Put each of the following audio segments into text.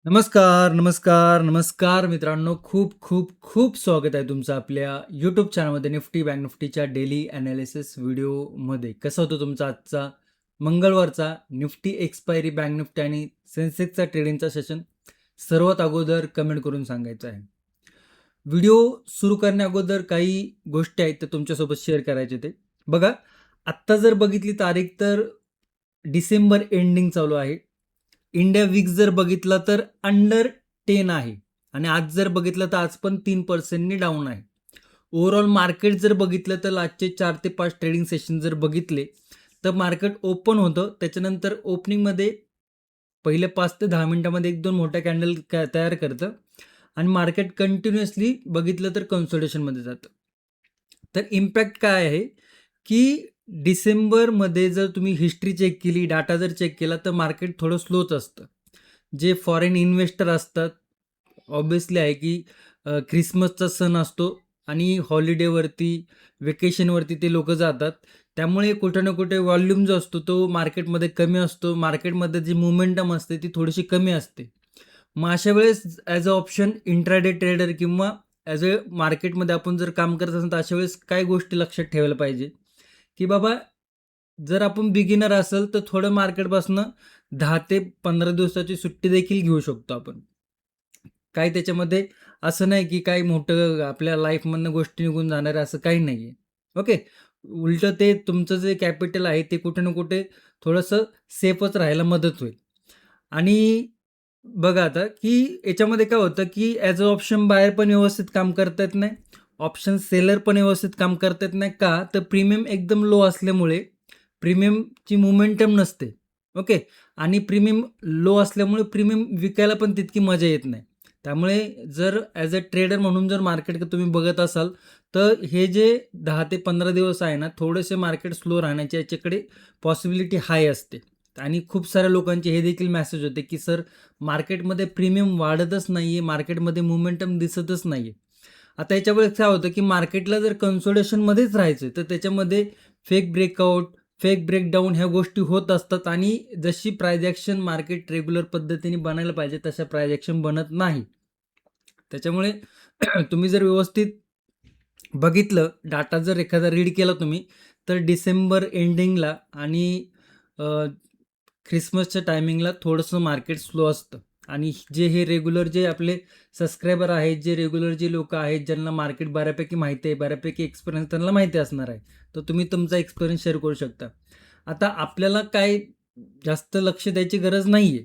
नमस्कार, नमस्कार, नमस्कार मित्रांनो. खूप, खूप, खूप स्वागत आहे तुमचं आपल्या यूट्यूब चॅनलमध्ये निफ्टी बँक निफ्टीच्या डेली ॲनालिसिस व्हिडिओमध्ये. कसा होता तुमचा आजचा मंगळवारचा निफ्टी एक्सपायरी बँक निफ्टी आणि सेन्सेक्सचा ट्रेडिंगचा सेशन? सर्वात अगोदर कमेंट करून सांगायचं आहे. व्हिडिओ सुरू करण्या अगोदर काही गोष्टी आहेत त्या तुमच्यासोबत शेअर करायचे ते. बघा, आत्ता जर बघितली तारीख तर डिसेंबर एंडिंग चालू आहे. इंडिया विक्स जर बघितला तर अंडर 10 आहे आणि आज जर बघितलं तर आज पण 3% डाऊन आहे. ओव्हरऑल मार्केट जर बघितलं तर आजचे 4 ते 5 ट्रेडिंग सेशन जर बघितले तर मार्केट ओपन होतं. त्याच्यानंतर ओपनिंगमध्ये पहिले 5 ते 10 मिनिटामध्ये 1-2 मोठ्या कॅन्डल तयार करतं आणि मार्केट कंटिन्युअसली बघितलं तर कन्सोलिडेशनमध्ये जातं. तर इम्पॅक्ट काय आहे, की डिसेंबरमध्ये जर तुम्ही हिस्ट्री चेक केली, डाटा जर चेक केला तर मार्केट थोडं स्लोच असतं. जे फॉरेन इन्व्हेस्टर असतात, ऑब्व्हियसली आहे की ख्रिसमसचा सण असतो आणि हॉलिडेवरती, वेकेशनवरती ते लोकं जातात. त्यामुळे कुठे ना कुठे व्हॉल्यूम जो असतो तो मार्केटमध्ये कमी असतो. मार्केटमध्ये जी मोमेंटम असते ती थोडीशी कमी असते. मग अशा वेळेस as a option intraday trader किंवा ॲज अ मार्केटमध्ये आपण जर काम करत असेल तर अशा वेळेस काय गोष्टी लक्षात ठेवायला पाहिजे, की बाबा जर आपण बिगिनर असेल तर थोडं मार्केटपासनं 10 ते 15 दिवसाची सुट्टी देखील घेऊ शकतो आपण. काही त्याच्यामध्ये असं नाही की काही मोठं आपल्या लाईफमधनं गोष्टी निघून जाणार आहे असं काही नाही आहे. ओके. उलटं ते तुमचं जे कॅपिटल आहे ते कुठे ना कुठे थोडंसं सेफच राहायला मदत होईल. आणि बघा आता, की याच्यामध्ये काय होतं, की ॲज अ ऑप्शन बायर पण व्यवस्थित काम करता येत नाही. ऑप्शन सेलर पण व्यवस्थित काम करता येत नाही. का? तर प्रीमियम एकदम लो असल्यामुळे प्रीमियमची मोमेंटम नसते. ओके. आणि प्रीमियम लो असल्यामुळे प्रीमियम विकायला पण तितकी मजा येत नाही. त्यामुळे जर ॲज अ ट्रेडर म्हणून जर मार्केट तुम्ही बघत असाल, तर हे जे 10 ते 15 दिवस आहे ना, थोडेसे मार्केट स्लो राहण्याची याच्याकडे पॉसिबिलिटी हाय असते. आणि खूप साऱ्या लोकांचे हे देखील मेसेज होते, की सर मार्केटमध्ये प्रीमियम वाढतच नाहीये, मार्केटमध्ये मोमेंटम दिसतच नाहीये. आता याच्यामुळे काय होतं, की मार्केटला जर कन्सोलिडेशनमध्येच राहायचं तर त्याच्यामध्ये फेक ब्रेकआउट, फेक ब्रेकडाऊन ह्या गोष्टी होत असतात आणि जशी प्राइस ॲक्शन मार्केट रेग्युलर पद्धतीने बनायला पाहिजे तशा प्राइस ॲक्शन बनत नाही. त्याच्यामुळे तुम्ही जर व्यवस्थित बघितलं, डाटा जर एखादा रीड केला तुम्ही, तर डिसेंबर एंडिंगला आणि ख्रिसमसच्या टायमिंगला थोडंसं मार्केट स्लो असतं आणि जे हे रेग्युलर जे आपले सबस्क्रायबर आहेत, जे रेग्युलर जे लोकं आहेत, ज्यांना मार्केट बऱ्यापैकी माहिती आहे, बऱ्यापैकी एक्सपिरियन्स त्यांना माहिती असणार आहे. तर तुम्ही तुमचा एक्सपिरियन्स शेअर करू शकता. आता आपल्याला काय जास्त लक्ष द्यायची गरज नाहीये.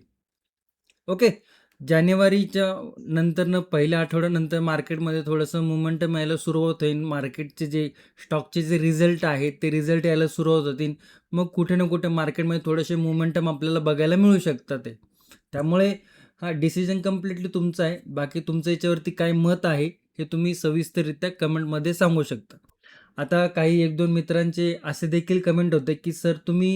ओके. जानेवारीच्या नंतरनं पहिल्या आठवड्यानंतर मार्केटमध्ये थोडंसं मोमेंटम यायला सुरुवात होईल. मार्केटचे जे स्टॉकचे जे रिझल्ट आहेत, ते रिझल्ट यायला सुरुवात होतील. मग कुठे ना कुठे मार्केटमध्ये थोडेसे मोमेंटम आपल्याला बघायला मिळू शकतात ते. त्यामुळे हा डिसिजन कंप्लीटली तुमचा आहे. बाकी तुमचं याच्यावरती काय मत आहे, हे तुम्ही सविस्तररित्या कमेंटमध्ये सांगू शकता. आता काही 1-2 मित्रांचे असे देखील कमेंट होते, की "सर तुम्ही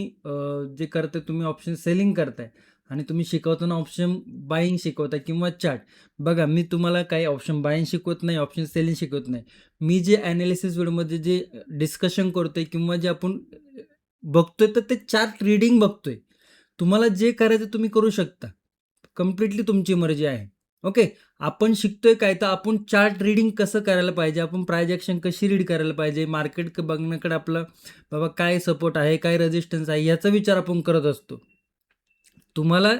जे करताय तुम्ही ऑप्शन सेलिंग करताय आणि तुम्ही शिकवताना ऑप्शन बायिंग शिकवताय किंवा चार्ट." बघा मी तुम्हाला काही ऑप्शन बायिंग शिकवत नाही, ऑप्शन सेलिंग शिकवत नाही. मी जे ॲनालिसिस व्हिडिओमध्ये जे डिस्कशन करतोय किंवा जे आपण बघतोय तर ते चार्ट रीडिंग बघतोय. तुम्हाला जे करायचं तुम्ही करू शकता. कंप्लीटली तुमची मर्जी आहे. ओके. आपण शिकतोय काय तर आपण चार्ट रीडिंग कसं करायला पाहिजे, आपण प्राइस ॲक्शन कशी रीड करायला पाहिजे, मार्केट बघण्याकडे आपलं बाबा काय सपोर्ट आहे, काय रेझिस्टन्स आहे याचा विचार आपण करत असतो. तुम्हाला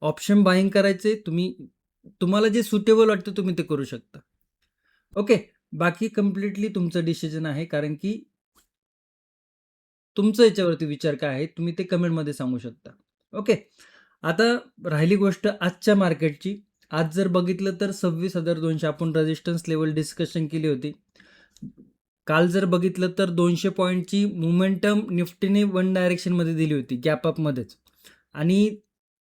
ऑप्शन बायिंग करायचे तुम्हाला जे सुटेबल वाटतं तुम्ही ते करू शकता. ओके. बाकी कंप्लीटली तुमचं डिसिजन आहे कारण की तुमचं याच्यावरती विचार काय आहे तुम्ही ते कमेंटमध्ये सांगू शकता. ओके. आता राहिली गोष्ट आजच्या मार्केटची. आज जर बघितलं तर 26,200 आपण रेझिस्टन्स लेव्हल डिस्कशन केली होती. काल जर बघितलं तर 200 पॉइंटची मोमेंटम निफ्टीने वन डायरेक्शनमध्ये दिली होती, गॅप अपमध्येच आणि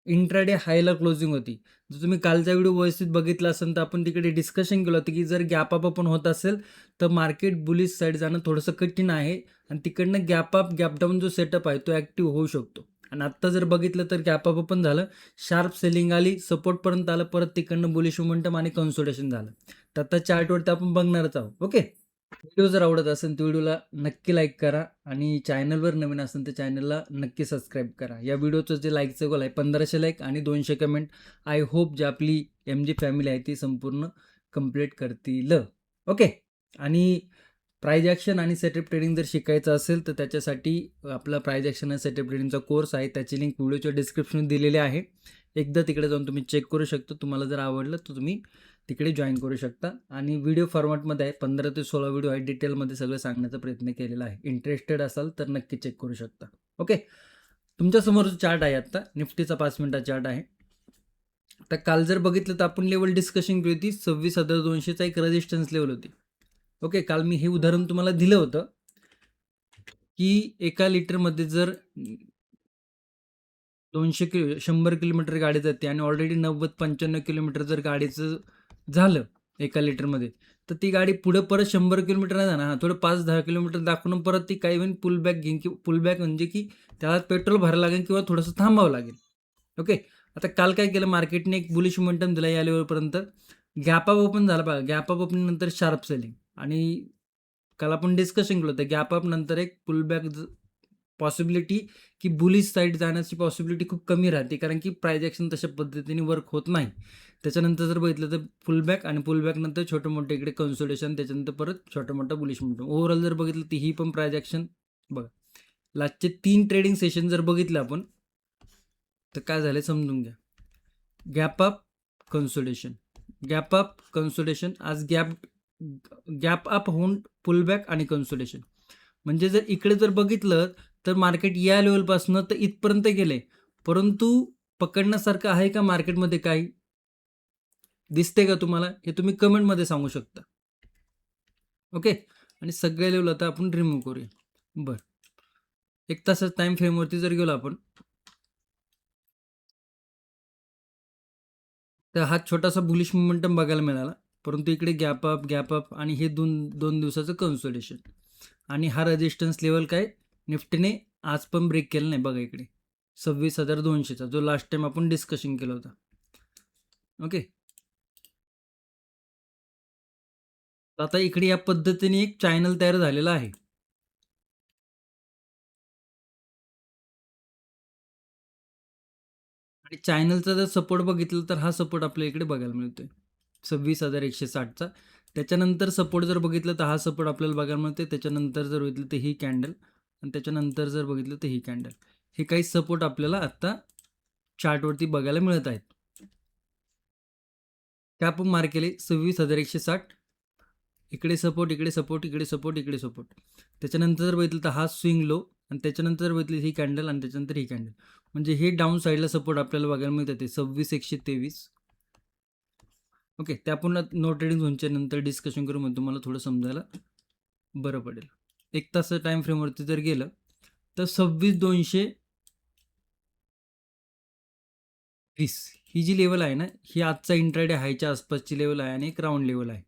इंट्राडे हायला क्लोजिंग होती. जर तुम्ही कालचा व्हिडिओ व्यवस्थित बघितला असेल तर आपण तिकडे डिस्कशन केलं होतं, की जर गॅप अप पण होत असेल तर मार्केट बुलिश साईड जाणं थोडंसं कठीण आहे आणि तिकडनं गॅप अप, गॅप डाऊन जो सेटअप आहे तो ॲक्टिव्ह होऊ शकतो. आणि आत्ता जर बघितलं तर गॅप अप पण झालं, शार्प सेलिंग आली, सपोर्टपर्यंत आलं, परत तिकडनं बुलिश मोमेंटम आणि कन्सोलिडेशन झालं. तर आता चार्टवरती आपण बघणारच आहोत. ओके. व्हिडिओ जर आवडत असेल तर व्हिडिओला नक्की लाईक करा आणि चॅनलवर नवीन असेल तर चॅनलला नक्की सबस्क्राईब करा. या व्हिडिओचं जे लाईकचं गोल आहे 1500 लाईक आणि 200 कमेंट. आय होप जे आपली MG फॅमिली आहे ती संपूर्ण कंप्लीट करतील. ओके. आणि प्राइज ॲक्शन आणि सेटअप ट्रेडिंग जर शिकायचं असेल तर त्याच्यासाठी आपला प्राइज ॲक्शन आणि सेटअप ट्रेडिंगचा कोर्स आहे. त्याची लिंक व्हिडिओच्या डिस्क्रिप्शनमध्ये दिलेली आहे. एकदा तिकडे जाऊन तुम्ही चेक करू शकता. तुम्हाला जर आवडलं तर तुम्ही तिकडे जॉईन करू शकता. आणि व्हिडिओ फॉर्मॅटमध्ये आहे. 15 ते 16 व्हिडिओ आहे. डिटेलमध्ये सगळं सांगण्याचा प्रयत्न केलेला आहे. इंटरेस्टेड असाल तर नक्की चेक करू शकता. ओके. तुमच्यासमोर जो चार्ट आहे आत्ता निफ्टीचा 5 मिनिटाचा चार्ट आहे. तर काल जर बघितलं तर आपण लेवल डिस्कशन केली होती. 26,200चा एक रेजिस्टन्स लेवल होती. ओके. काल मी हे उदाहरण तुम्हाला दिलं होतं की 1 लिटरमध्ये जर 100 किलोमीटर गाडी जाते आणि ऑलरेडी 90-95 किलोमीटर जर गाडीचं झालं 1 लिटरमध्ये, तर ती गाडी पुढे परत 100 किलोमीटर नाही जाणार. थोडं 5-10 किलोमीटर दाखवून परत ती काही वेळ पुल बॅक घेईन, की पुल बॅक म्हणजे की त्याला पेट्रोल भरायला लागेल किंवा थोडंसं थांबावं लागेल. ओके. आता काल काय केलं मार्केटने एक बुलिश मोमेंटम दिला या लेवलपर्यंत. गॅप अप ओपन झाला बघा. गॅप अप ओपन नंतर शार्प सेलिंग आणि काल आपण डिस्कशन केलं होतं गॅप अप नंतर एक पुल बॅक पॉसिबिलिटी की बुलिश साईड जाण्याची पॉसिबिलिटी खूप कमी राहते, कारण की प्राइज ॲक्शन तशा पद्धतीने वर्क होत नाही. त्याच्यानंतर जर बघितलं तर पुलबॅक आणि पुलबॅकनंतर छोटं मोठं इकडे कन्सोलिडेशन, त्याच्यानंतर परत छोटं मोठं बुलिश मोमेंटम. ओव्हरऑल जर बघितलं तर ही पण प्राइज ॲक्शन बघा. लास्टचे 3 ट्रेडिंग सेशन जर बघितलं आपण तर काय झालं समजून घ्या. Gap up consolidation, gap up consolidation. आज गॅप अप होऊन पुलबॅक आणि कन्सोलिडेशन. म्हणजे जर इकडे जर बघितलं तर मार्केट या लेवलपासून तर इथपर्यंत गेले, परंतु पकडण्यासारखं आहे का मार्केटमध्ये काही दिसते का तुम्हाला? हे तुम्ही कमेंटमध्ये सांगू शकता. ओके. आणि सगळे लेवल आता आपण रिमूव्ह करूया. बरं. 1 तासाच्या टाईम फ्रेमवरती जर गेलो आपण तर हा छोटासा बुलिश मोमेंटम बघायला मिळाला, परंतु इकडे गॅप अप आणि हे 2 दिवसाचं कन्सोलिडेशन. आणि हा रेजिस्टन्स लेवल काय निफ्टीने आज पण ब्रेक केला नाही बघा इकडे 26,200चा, जो लास्ट टाइम आपण डिस्कशन केलं होतं. ओके. आता इकडे या पद्धतीने एक चॅनल तयार झालेला आहे. आणि चॅनलचा जर सपोर्ट बघितलं तर हा सपोर्ट आपल्या इकडे बघायला मिळतोय 26,160चा. त्याच्यानंतर सपोर्ट जर बघितलं तर हा सपोर्ट आपल्याला बघायला मिळते. त्याच्यानंतर जर बघितलं तर ही कॅन्डल आणि त्याच्यानंतर जर बघितलं तर ही कॅन्डल. हे काही सपोर्ट आपल्याला आत्ता चार्टवरती बघायला मिळत आहेत. काय आपण मार्क केले 26,160. इकडे सपोर्ट, इकडे सपोर्ट, इकडे सपोर्ट, इकडे सपोर्ट. त्याच्यानंतर जर बघितलं तर हा स्विंग लो आणि त्याच्यानंतर जर बघितली ही कॅन्डल आणि त्याच्यानंतर ही कॅन्डल. म्हणजे हे डाऊन साईडला सपोर्ट आपल्याला बघायला मिळतात ते 26,123. ओके. ते आपण नो ट्रेडिंग झोनच्या नंतर डिस्कशन करू, म्हणजे तुम्हाला थोडं समजायला बरं पडेल. 1 तासाच्या टाईम फ्रेमवरती जर गेलं तर 26,220 ही जी लेवल आहे ना, ही आजचा इंट्राडे हायच्या आसपासची लेवल आहे आणि एक राऊंड लेवल आहे.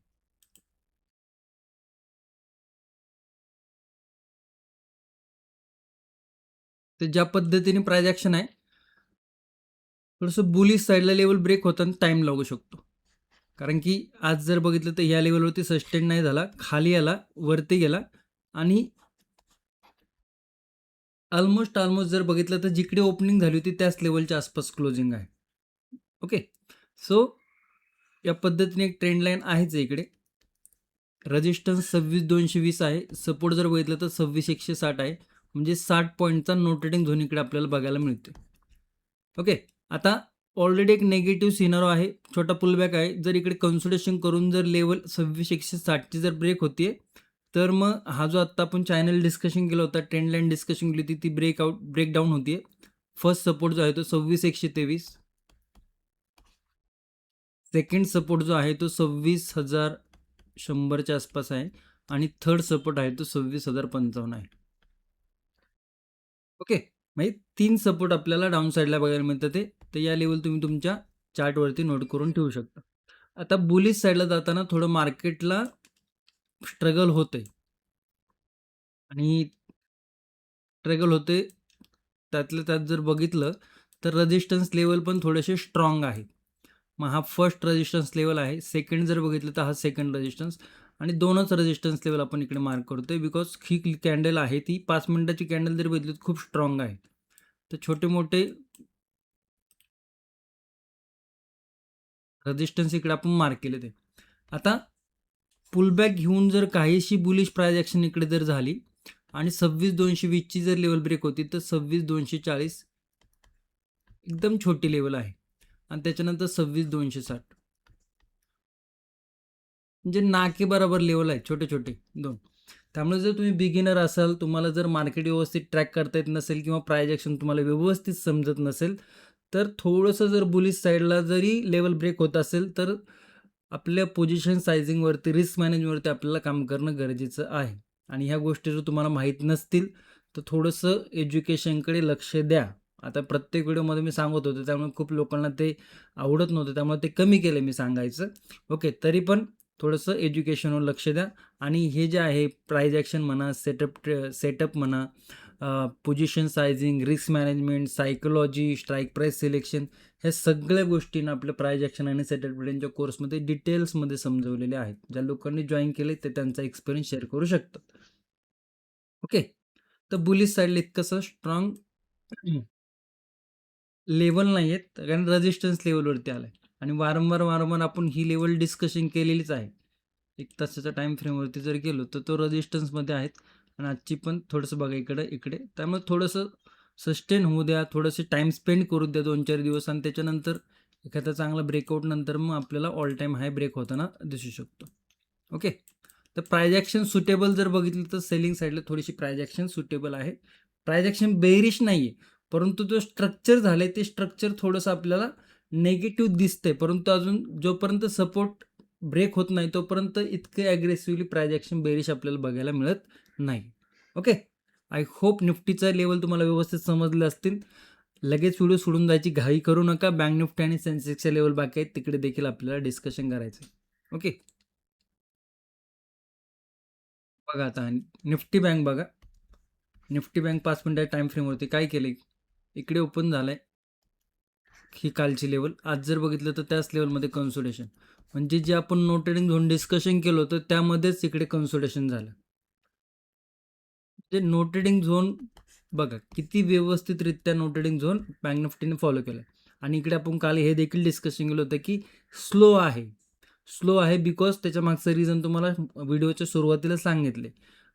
तर ज्या पद्धतीने प्राइस ॲक्शन आहे, थोडंसं बुलिश साईडला लेवल ब्रेक होताना टाईम लागू शकतो. कारण की आज जर बघितलं तर ह्या लेवलवरती सस्टेन नाही झाला, खाली आला, वरती गेला आणि ऑलमोस्ट जर बघितलं तर जिकडे ओपनिंग झाली होती त्याच लेवलच्या आसपास क्लोजिंग आहे. ओके. सो या पद्धतीने एक ट्रेंड लाईन आहेच इकडे. रेजिस्टन्स 26,220 आहे. सपोर्ट जर बघितलं तर 26,160 आहे. म्हणजे 60 पॉईंटचा नो ट्रेडिंग झोन इकडे आपल्याला बघायला मिळते. ओके. आता ऑलरेडी एक निगेटिव्ह सिनारो आहे, छोटा पुलबॅक आहे. जर इकडे कन्सोलिडेशन करून जर लेवल 26,160ची जर ब्रेक होतीये, तर मग हा जो आत्ता आपण चॅनल डिस्कशन केला होता, ट्रेंड लाईन डिस्कशन केली होती, ती ब्रेकडाऊन होतीये. फर्स्ट सपोर्ट जो आहे तो 26,123. सेकंड सपोर्ट जो आहे तो 26,100च्या आसपास आहे आणि थर्ड सपोर्ट आहे तो 26,055 आहे. ओके. म्हणजे 3 सपोर्ट आपल्याला डाऊन साईडला बघायला मिळतात ते. तर या लेवल तुम्ही तुमच्या चार्टवरती नोट करून ठेवू शकता. आता बुलिश साईडला जाताना थोडं मार्केटला स्ट्रगल होतंय आणि स्ट्रगल होते. त्यातल्या त्यात जर बघितलं तर रेजिस्टन्स लेवल पण थोडेसे स्ट्रॉंग आहेत. मग हा फर्स्ट रेजिस्टन्स लेवल आहे. सेकंड जर बघितलं तर हा सेकंड रेजिस्टन्स आणि 2च रेजिस्टन्स लेवल आपण इकडे मार्क करतोय बिकॉज ही कॅन्डल आहे ती 5 मिनिटाची कॅन्डल जरी बघितली खूप स्ट्रॉंग आहे. तर छोटे मोठे रेजिस्टन्स इकडे आपण मार्क केले ते. आता पुलबॅक घेऊन जर काहीशी बुलिश प्राइस ॲक्शन इकडे जर झाली आणि 26,220ची जर लेवल ब्रेक होती तर 26,240 एकदम छोटी लेवल आहे आणि त्याच्यानंतर 26,260 म्हणजे ना की बरोबर लेवल आहे छोटे छोटे 2. त्यामुळे जर तुम्ही बिगिनर असाल, तुम्हाला जर मार्केट व्यवस्थित ट्रॅक करता येत नसेल किंवा प्राइस ॲक्शन तुम्हाला व्यवस्थित समजत नसेल, तर थोडंसं जर बुलिश साईडला जरी लेवल ब्रेक होत असेल, तर आपल्या पोझिशन सायझिंगवरती, रिस्क मॅनेजमेंटवरती आपल्याला काम करणं गरजेचं आहे. आणि ह्या गोष्टी जर तुम्हाला माहीत नसतील, तर थोडंसं एज्युकेशनकडे लक्ष द्या. आता प्रत्येक व्हिडिओमध्ये मी सांगत होतो, त्यामुळे खूप लोकांना ते आवडत नव्हतं, त्यामुळे ते कमी केलं मी सांगायचं. ओके, तरी पण थोडंसं एज्युकेशनवर लक्ष द्या आणि हे जे आहे प्राइस ॲक्शन म्हणा, सेटअप म्हणा, position sizing, risk management, psychology, strike price selection ह्या सगळ्या गोष्टींना आपल्या प्राइस ॲक्शन आणि सेटअप ट्रेडिंगच्या कोर्समध्ये डिटेल्समध्ये समजवलेले आहेत. ज्या लोकांनी जॉईन केले ते त्यांचा एक्सपिरियन्स शेअर करू शकतात. ओके. तर बुलिश साईडला इतकंसं स्ट्रॉंग लेवल नाही आहेत, कारण रेझिस्टन्स लेवलवरती आलाय आणि वारंवार आपण ही लेवल डिस्कशन केलेलीच आहे. 1 तासाच्या टाईम फ्रेमवरती जर गेलो, तर तो रेझिस्टन्समध्ये आहेत आणि आजची पण थोडंसं बघा इकडे. त्यामुळे थोडंसं सस्टेन होऊ द्या, थोडंसं टाईम स्पेंड करू द्या 2-4 दिवस आणि त्याच्यानंतर एखादा चांगला ब्रेकआउट नंतर मग आपल्याला ऑल टाईम हाय ब्रेक होताना दिसू शकतो. ओके. तर प्राइस ॲक्शन सुटेबल जर बघितलं तर सेलिंग साईडला थोडीशी प्राइस ॲक्शन सुटेबल आहे. प्राइस ॲक्शन बेअरिश नाही आहे. परंतु जो स्ट्रक्चर झालंय ते स्ट्रक्चर थोडंसं आपल्याला निगेटिव्ह दिसतंय. परंतु अजून जोपर्यंत सपोर्ट ब्रेक होत नाही तोपर्यंत इतके ॲग्रेसिव्हली प्राइस ॲक्शन बेअरिश आपल्याला बघायला मिळत नाही. ओके. आय होप निफ्टीचा लेवल तुम्हाला व्यवस्थित समजले असतील. लगेच व्हिडिओ सोडून जायची घाई करू नका. बँक निफ्टी आणि सेन्सेक्सच्या लेवल बाकी आहेत तिकडे देखील आपल्याला डिस्कशन करायचं आहे. ओके. बघा आता निफ्टी बँक बघा. निफ्टी बँक 5 मिनिटाच्या टाईम फ्रेमवरती काय केलंय? इकडे ओपन झालाय. ही कालची लेवल. आज जर बघितलं तर त्याच लेवलमध्ये कन्सोलिडेशन. म्हणजे जे आपण नो ट्रेडिंग झोन डिस्कशन केलं होतं त्यामध्येच इकडे कन्सोलिडेशन झालं. म्हणजे नो ट्रेडिंग झोन बघा किती व्यवस्थितरित्या नो ट्रेडिंग झोन बँक निफ्टीने फॉलो केला आणि इकडे आपण काल हे देखील डिस्कशन केलं होतं की स्लो आहे. स्लो आहे बिकॉज त्याच्या मागचं रिझन तुम्हाला व्हिडिओच्या सुरुवातीला सांगितले.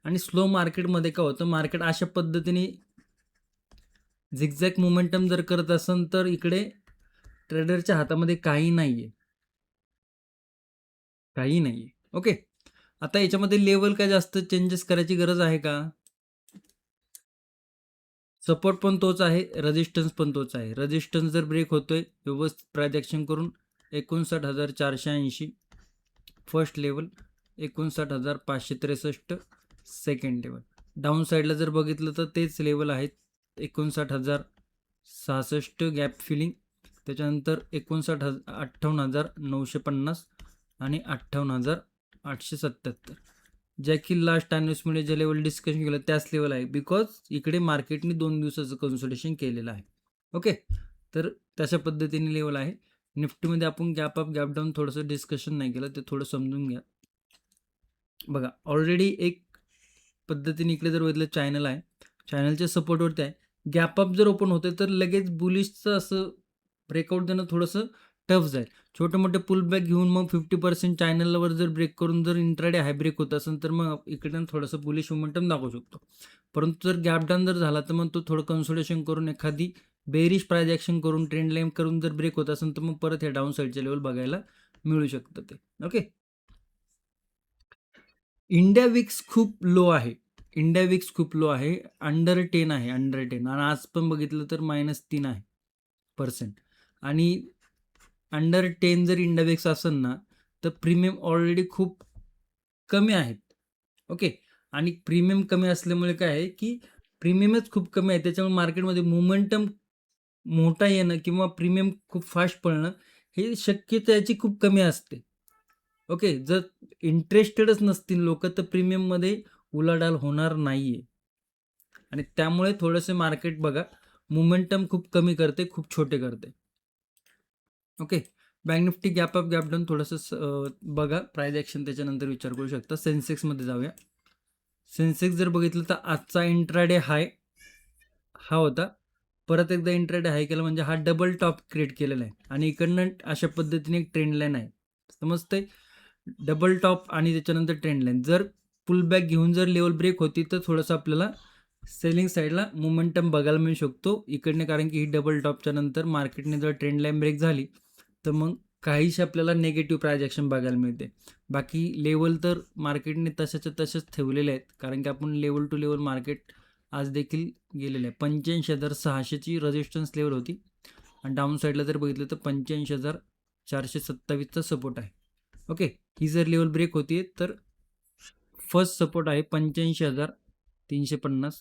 आणि स्लो मार्केटमध्ये काय होतं, मार्केट अशा पद्धतीने झिगझॅग मोमेंटम जर करत असेल तर इकडे ट्रेडरच्या हातामध्ये काही नाहीये. काही नाहीये. ओके. आता याच्यामध्ये लेवल काय जास्त चेंजेस करायची गरज आहे का? सपोर्ट पण तोच आहे, रेझिस्टन्स पण तोच आहे. रेझिस्टन्स जर ब्रेक होतोय व्यवस्थित प्राइस ॲक्शन करून 59,480 first level, 59,563 second level. Down साईडला जर बघितलं तर तेच लेवल आहेत. 59,066 गॅप फिलिंग, त्याच्यानंतर 58,950 आणि 58,877. ज्या की लास्ट ॲनिव्हर्सरीमध्ये जे लेवल डिस्कशन केलं त्याच लेवल आहे. बिकॉज इकडे मार्केटने 2 दिवसाचं कन्सोलिडेशन केलेलं आहे. ओके. तर तशा पद्धतीने लेवल आहे. निफ्टीमध्ये आपण गॅप अप गॅप डाऊन थोडंसं डिस्कशन नाही केलं, ते थोडं समजून घ्या. बघा ऑलरेडी एक पद्धतीने इकडे जर बघितलं चॅनल आहे, चॅनलच्या सपोर्टवरती आहे. गॅप अप जर ओपन होते तर लगेच बुलिशचं असं ब्रेकआउट देणं थोडंसं टफ जाईल. छोटे-मोठे पुलबॅक घेऊन मग 50% चॅनलवर जर ब्रेक करून जर इंट्राडे हाय ब्रेक होत असेल तर मग इकडे थोडंसं बुलिश मोमेंटम दाखवू शकतो. परंतु जर गॅप डाऊन जर झाला तर मग तो थोडं कन्सोलिडेशन करून एखादी बेअरिश प्राइस ॲक्शन करून ट्रेंड लाईन करून जर ब्रेक होत असेल तर मग परत हे डाऊन साईडचे लेवल बघायला मिळू शकतं ते. ओके. इंडिया विक्स खूप लो आहे. इंडिया विक्स खूप लो आहे. अंडर 10 आहे, अंडर 10 आणि आज पण बघितलं तर -3 आहे पर्सेंट आणि अंडर 10 जर इंडिया विक्स असेल ना, तर प्रीमियम ऑलरेडी खूप कमी आहेत. ओके. आणि प्रीमियम कमी असल्यामुळे काय आहे, की प्रीमियमच खूप कमी आहे. त्याच्यामुळे मार्केटमध्ये मोमेंटम मोठा येणं किंवा प्रीमियम खूप फास्ट पळणं हे शक्यता याची खूप कमी असते. ओके. जर इंटरेस्टेडच नसतील लोकं तर प्रीमियममध्ये उलाढाल होणार नाहीये. आणि त्यामुळे थोडंसं मार्केट बघा मोमेंटम खूप कमी करते, खूप छोटे करते. Okay. Bank Nifty gap up gap down थोडंसं बघा प्राईज ॲक्शन त्याच्यानंतर विचार करू शकता. सेन्सेक्समध्ये जाऊया. सेन्सेक्स जर बघितलं तर आजचा इंट्राडे हाय हा होता. परत एकदा इंट्राडे हाय केला म्हणजे हा डबल टॉप क्रिएट केलेला आहे आणि इकडनं अशा पद्धतीने एक ट्रेंड लाईन आहे. समजतंय? डबल टॉप आणि त्याच्यानंतर ट्रेंड लाईन. जर पुलबॅक घेऊन जर लेवल ब्रेक होती तर थोडंसं आपल्याला सेलिंग साईडला मोमेंटम बघायला मिळू शकतो इकडनं, कारण की ही डबल टॉपच्या नंतर मार्केटने जर ट्रेंड लाईन ब्रेक झाली तर मग काहीशी आपल्याला निगेटिव्ह प्राइस ॲक्शन बघायला मिळते. बाकी लेवल तर मार्केटने तशाच्या तसेच ठेवलेले आहेत, कारण की आपण लेवल टू लेवल मार्केट आज देखील गेलेलं आहे. 85,600ची रेजिस्टन्स लेवल होती आणि डाऊन साईडला जर बघितलं तर 85,427चा सपोर्ट आहे. ओके, ही जर लेवल ब्रेक होती तर फर्स्ट सपोर्ट आहे 85,350.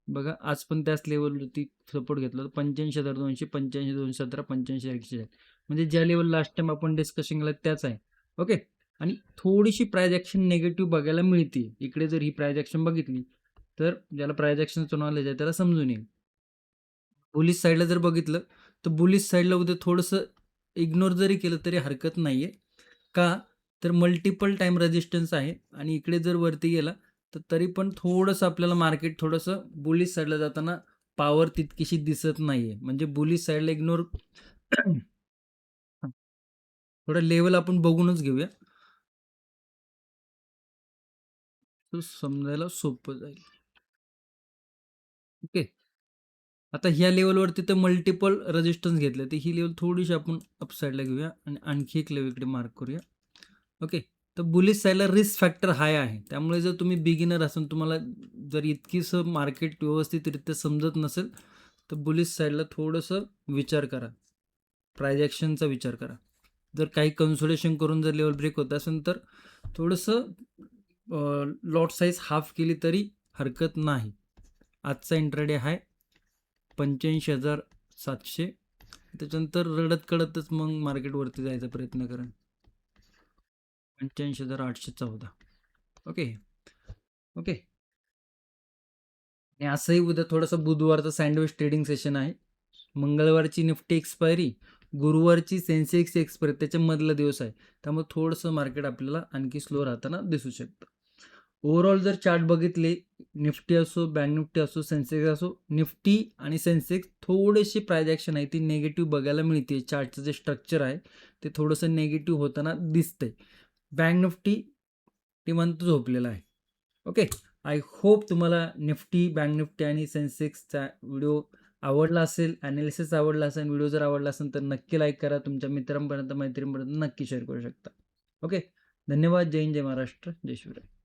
बघा आज पण त्याच लेवलवरती सपोर्ट घेतला तर 85,200, 85,217, 85,100. म्हणजे ज्या लेवल लास्ट टाइम आपण डिस्कशन केलं त्याच आहे. ओके, आणि थोडीशी प्राइस ॲक्शन निगेटिव्ह बघायला मिळते इकडे. जर ही प्राइस ॲक्शन बघितली तर ज्याला प्राइस ॲक्शनचं नॉलेज आहे त्याला समजून येईल. बुलिश साईडला जर बघितलं तर बुलिश साईडला उद्या थोडंसं इग्नोर जरी केलं तरी हरकत नाही आहे. का तर मल्टिपल टाईम रेजिस्टन्स आहे आणि इकडे जर वरती गेला तर तरी पण थोडंसं आपल्याला मार्केट थोडंसं बुलिश साईडला जाताना पॉवर तितकीशी दिसत नाही आहे. म्हणजे बुलिश साईडला इग्नोर थोडं लेवल आपण बघूनच घेऊया, तर समजायला सोपं जाईल. ओके, आता ह्या लेवलवरती तर मल्टिपल रेजिस्टन्स घेतले, तर ही लेवल थोडीशी आपण अपसाईडला घेऊया आणि आणखी एक लेवल इकडे मार्क करूया. ओके, तर बुलिश साईडला रिस्क फॅक्टर हाय आहे. त्यामुळे जर तुम्ही बिगिनर असाल, तुम्हाला जर इतकीसं मार्केट व्यवस्थितरित्या समजत नसेल तर बुलिश साईडला थोडंसं विचार करा, प्राइस ॲक्शनचा विचार करा. जर काही कन्सोलेशन करून जर लेवल ब्रेक होत असेल तर थोडंसं लॉट साईज हाफ केली तरी हरकत नाही. आजचा इंट्राडे हाय 85,700. त्याच्यानंतर रडत कडतच मग मार्केटवरती जायचा प्रयत्न करा. 85,814. ओके ओके, आणि असंही उद्या थोडंसं बुधवारचं सँडविच ट्रेडिंग सेशन आहे. मंगळवारची निफ्टी एक्सपायरी, गुरुवारची सेन्सेक्स एक्सपायरी, त्याच्यामधला दिवस आहे. त्यामुळे थोडंसं मार्केट आपल्याला आणखी स्लो राहताना दिसू शकतं. ओव्हरऑल जर चार्ट बघितले, निफ्टी असो, बँक निफ्टी असो, सेन्सेक्स असो, निफ्टी आणि सेन्सेक्स थोडीशी प्राइस ॲक्शन आहे ती निगेटिव्ह बघायला मिळते. चार्टचं जे स्ट्रक्चर आहे ते थोडंसं निगेटिव्ह होताना दिसतंय. बँक निफ्टी निवांत झोपलेला आहे. ओके, आय होप तुम्हाला निफ्टी, बँक निफ्टी आणि सेन्सेक्सचा व्हिडिओ आवडला असेल, ॲनालिसिस आवडला असेल. व्हिडिओ जर आवडला असेल तर नक्की लाईक करा, तुमच्या मित्रांपर्यंत, मैत्रिणींपर्यंत नक्की शेअर करू शकता. ओके, धन्यवाद. जय हिंद, जय महाराष्ट्र, जय शिवराय.